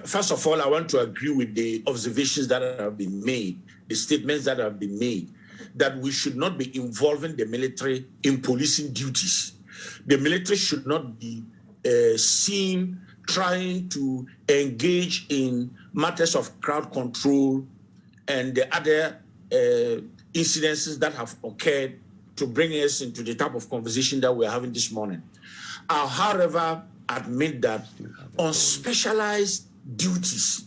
First of all, I want to agree with the observations that have been made, the statements that have been made, that we should not be involving the military in policing duties. The military should not be seen trying to engage in matters of crowd control and the other incidences that have occurred to bring us into the type of conversation that we're having this morning. I'll, however, admit that on specialized duties,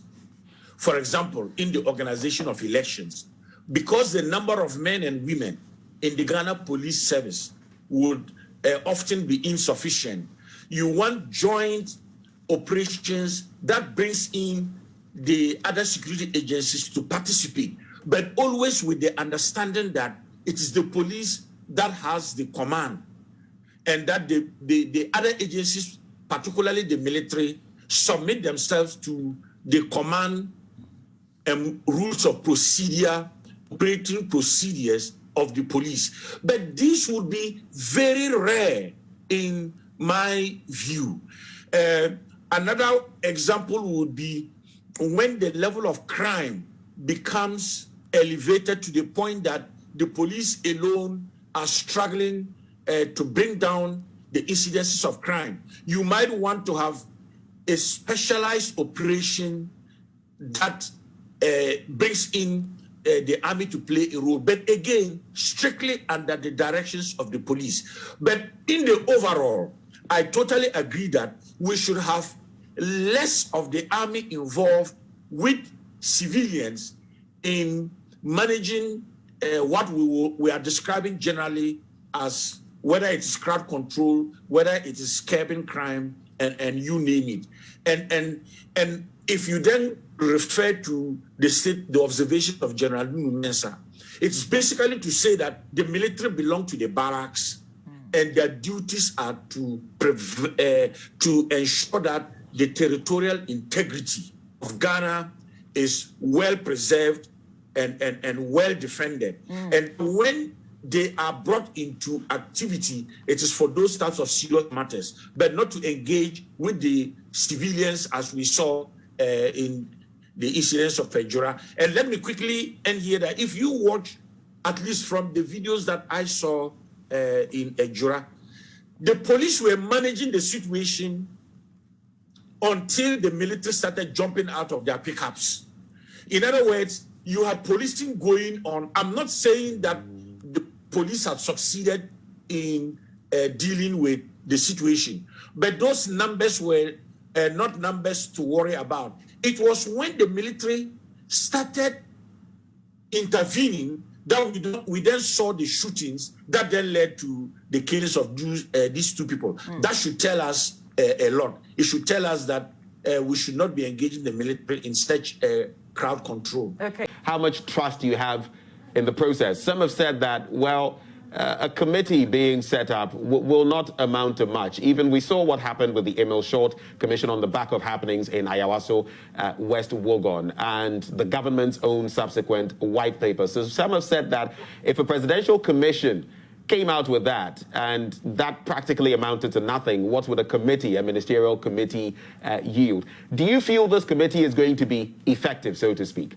for example, in the organization of elections, because the number of men and women in the Ghana Police Service would often be insufficient, you want joint operations that brings in the other security agencies to participate, but always with the understanding that it is the police that has the command, and that the other agencies, particularly the military, submit themselves to the command and rules of procedure, operating procedures of the police. But this would be very rare in my view. Another example would be when the level of crime becomes elevated to the point that the police alone are struggling to bring down the incidences of crime. You might want to have a specialized operation that brings in the army to play a role, but again, strictly under the directions of the police. But in the overall, I totally agree that we should have less of the army involved with civilians in managing what we are describing generally as, whether it's crowd control, whether it is curbing crime, and you name it. And if you then refer to the observation of General Mensah, it's basically to say that the military belong to the barracks, and their duties are to ensure that the territorial integrity of Ghana is well preserved and well defended. And when they are brought into activity, it is for those types of serious matters, but not to engage with the civilians as we saw in the incidents of Ejura. And let me quickly end here that if you watch, at least from the videos that I saw in Ejura, the police were managing the situation until the military started jumping out of their pickups. In other words, you had policing going on. I'm not saying that the police have succeeded in dealing with the situation, but those numbers were not numbers to worry about. It was when the military started intervening that we then saw the shootings that then led to the killings of these two people. That should tell us a lot. It should tell us that we should not be engaging the military in such crowd control. Okay. How much trust do you have in the process? Some have said that, well, a committee being set up will not amount to much. Even we saw what happened with the Emil Short Commission on the back of happenings in Ayawaso, West Wogon, and the government's own subsequent white paper. So some have said that if a presidential commission came out with that and that practically amounted to nothing, what would a committee, a ministerial committee, yield? Do you feel this committee is going to be effective, so to speak?